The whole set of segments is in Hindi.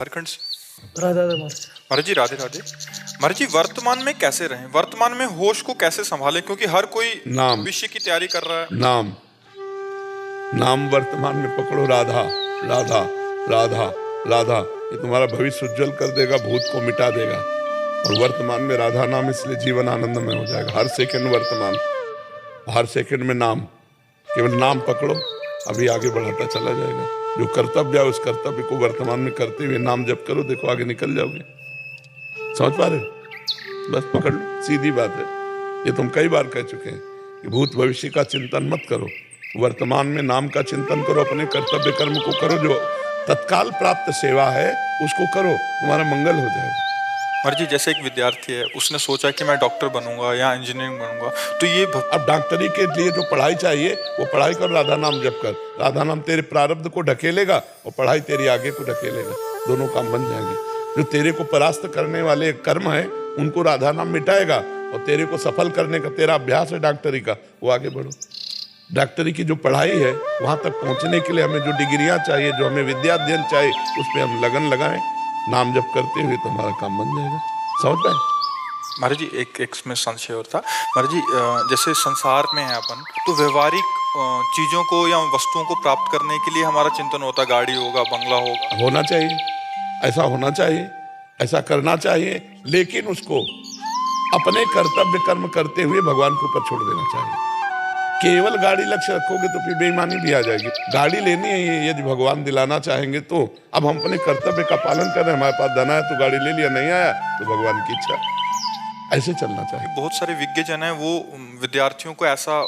झारखंड से। राधा महाराज। महाराज जी राधे राधे। महाराज जी वर्तमान में कैसे रहें, वर्तमान में होश को कैसे संभालें, क्योंकि हर कोई नाम भविष्य की तैयारी कर रहा है। नाम नाम वर्तमान में पकड़ो। राधा राधा राधा राधा, ये तुम्हारा भविष्य उज्जवल कर देगा, भूत को मिटा देगा। और वर्तमान में राधा नाम, इसलिए जीवन आनंदमय हो जाएगा। हर सेकंड वर्तमान, हर सेकंड में नाम, केवल नाम पकड़ो, अभी आगे बढ़ाता चला जाएगा। जो कर्तव्य है उस कर्तव्य को वर्तमान में करते हुए नाम जप करो, देखो आगे निकल जाओगे। समझ पा रहे हो? बस पकड़ लो, सीधी बात है। ये तुम कई बार कह चुके हैं कि भूत भविष्य का चिंतन मत करो, वर्तमान में नाम का चिंतन करो। अपने कर्तव्य कर्म को करो, जो तत्काल प्राप्त सेवा है उसको करो, तुम्हारा मंगल हो जाएगा। महाराज जी जैसे एक विद्यार्थी है, उसने सोचा कि मैं डॉक्टर बनूंगा या इंजीनियरिंग बनूंगा, तो ये अब डॉक्टरी के लिए जो पढ़ाई चाहिए वो पढ़ाई कर, राधा नाम जप कर। राधा नाम तेरे प्रारब्ध को ढकेलेगा और पढ़ाई तेरी आगे को ढकेलेगा, दोनों काम बन जाएंगे। जो तेरे को परास्त करने वाले कर्म है उनको राधा नाम मिटाएगा, और तेरे को सफल करने का तेरा अभ्यास है डॉक्टरी का, वो आगे बढ़ो। डॉक्टरी की जो पढ़ाई है वहां तक पहुंचने के लिए हमें जो डिग्रियां चाहिए, जो हमें विद्या अध्ययन चाहिए, उस पर हम लगन लगाएं, नाम जप करते हुए तुम्हारा काम बन जाएगा। समझ पाए? महाराज जी एक इसमें संशय और था। महाराज जी जैसे संसार में है अपन, तो व्यवहारिक चीजों को या वस्तुओं को प्राप्त करने के लिए हमारा चिंतन होता, गाड़ी होगा, बंगला होगा, होना चाहिए, ऐसा होना चाहिए, ऐसा करना चाहिए, लेकिन उसको अपने कर्तव्य कर्म करते हुए भगवान के ऊपर छोड़ देना चाहिए। केवल गाड़ी लक्ष्य रखोगे तो फिर बेईमानी भी आ जाएगी। गाड़ी लेनी है यदि भगवान दिलाना चाहेंगे तो। अब हम अपने कर्तव्य का पालन कर रहे हैं, हमारे पास धन है तो गाड़ी ले लिया, नहीं आया तो भगवान की इच्छा, ऐसे चलना चाहिए। बहुत सारे विज्ञजन हैं, वो विद्यार्थियों को ऐसा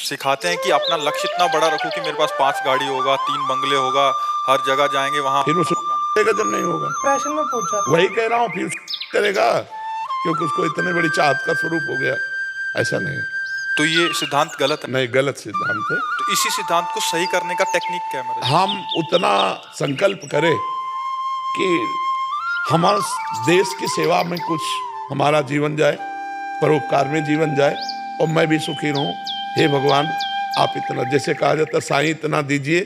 सिखाते हैं कि अपना लक्ष्य इतना बड़ा रखो कि मेरे पास 5 गाड़ी होगा, 3 बंगले होगा, हर जगह जाएंगे वहां। फिर उसको जब नहीं होगा, पैशन में पहुंचा, वही कह रहा हूँ, फिर करेगा क्योंकि उसको इतने बड़ी चाहत का स्वरूप हो गया। ऐसा नहीं, तो ये सिद्धांत गलत है। नहीं, गलत सिद्धांत है। तो इसी सिद्धांत को सही करने का टेक्निक क्या है महाराज? हम उतना संकल्प करें कि हमारे देश की सेवा में कुछ हमारा जीवन जाए, परोपकार में जीवन जाए, और मैं भी सुखी रहूं। हे भगवान, आप इतना, जैसे कहा जाता, साईं इतना दीजिए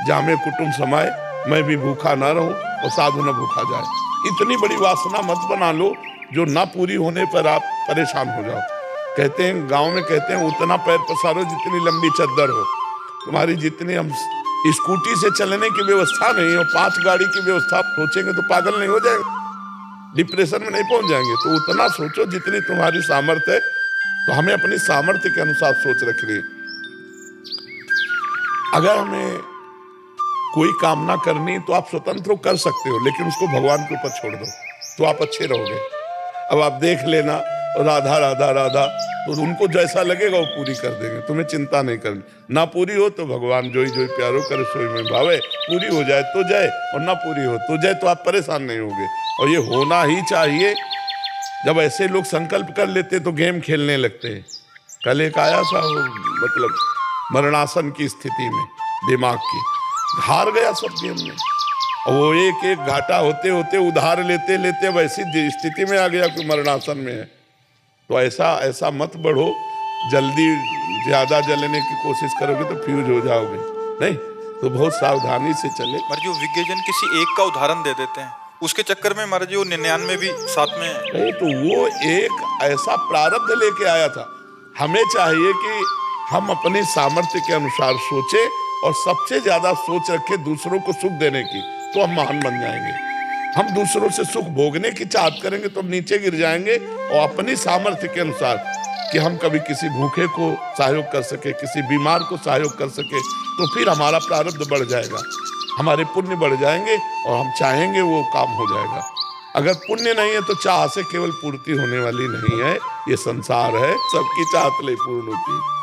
जामे कुटुंब समाए, मैं भी भूखा ना रहूं और साधु न भूखा जाए। इतनी बड़ी वासना मत बना लो जो ना पूरी होने पर आप परेशान हो जाओ। कहते हैं, गांव में कहते हैं, उतना पैर पसारो जितनी लंबी चद्दर हो। तुम्हारी जितनी, हम स्कूटी से चलने की व्यवस्था नहीं हो, 5 गाड़ी की व्यवस्था सोचेंगे तो पागल नहीं हो जाएंगे, डिप्रेशन में नहीं पहुंच जाएंगे। तो उतना सोचो जितनी तुम्हारी सामर्थ्य है। तो हमें अपनी सामर्थ्य के अनुसार सोच रखनी है। अगर हमें कोई कामना करनी तो आप स्वतंत्र कर सकते हो, लेकिन उसको भगवान के ऊपर छोड़ दो तो आप अच्छे रहोगे। अब आप देख लेना, राधा राधा राधा, तो उनको जैसा लगेगा वो पूरी कर देंगे, तुम्हें चिंता नहीं करनी। ना पूरी हो तो भगवान जोई जोई प्यारो करे सोई में भावे, पूरी हो जाए तो जाए, और ना पूरी हो तो जाए, तो आप परेशान नहीं होगे। और ये होना ही चाहिए। जब ऐसे लोग संकल्प कर लेते तो गेम खेलने लगते हैं। कल एक आया था, मतलब मरणासन की स्थिति में, दिमाग की, हार गया सब गेम में। और वो एक एक घाटा होते होते, उधार लेते लेते वैसी स्थिति में आ गया कि मरणासन में है। तो ऐसा मत बढ़ो, जल्दी ज्यादा जलने की कोशिश करोगे तो फ्यूज हो जाओगे। नहीं तो बहुत सावधानी से चले। महाराज जो विज्ञजन किसी एक का उदाहरण दे देते हैं, उसके चक्कर में महाराज वो 99 भी साथ में नहीं, तो वो एक ऐसा प्रारब्ध लेके आया था। हमें चाहिए कि हम अपनी सामर्थ्य के अनुसार सोचे, और सबसे ज्यादा सोच रखे दूसरों को सुख देने की, तो हम महान बन जाएंगे। हम दूसरों से सुख भोगने की चाहत करेंगे तो हम नीचे गिर जाएंगे। और अपनी सामर्थ्य के अनुसार कि हम कभी किसी भूखे को सहयोग कर सके, किसी बीमार को सहयोग कर सके, तो फिर हमारा प्रारब्ध बढ़ जाएगा, हमारे पुण्य बढ़ जाएंगे, और हम चाहेंगे वो काम हो जाएगा। अगर पुण्य नहीं है तो चाह से केवल पूर्ति होने वाली नहीं है। ये संसार है, सबकी चाहत ले पूर्ण होती है।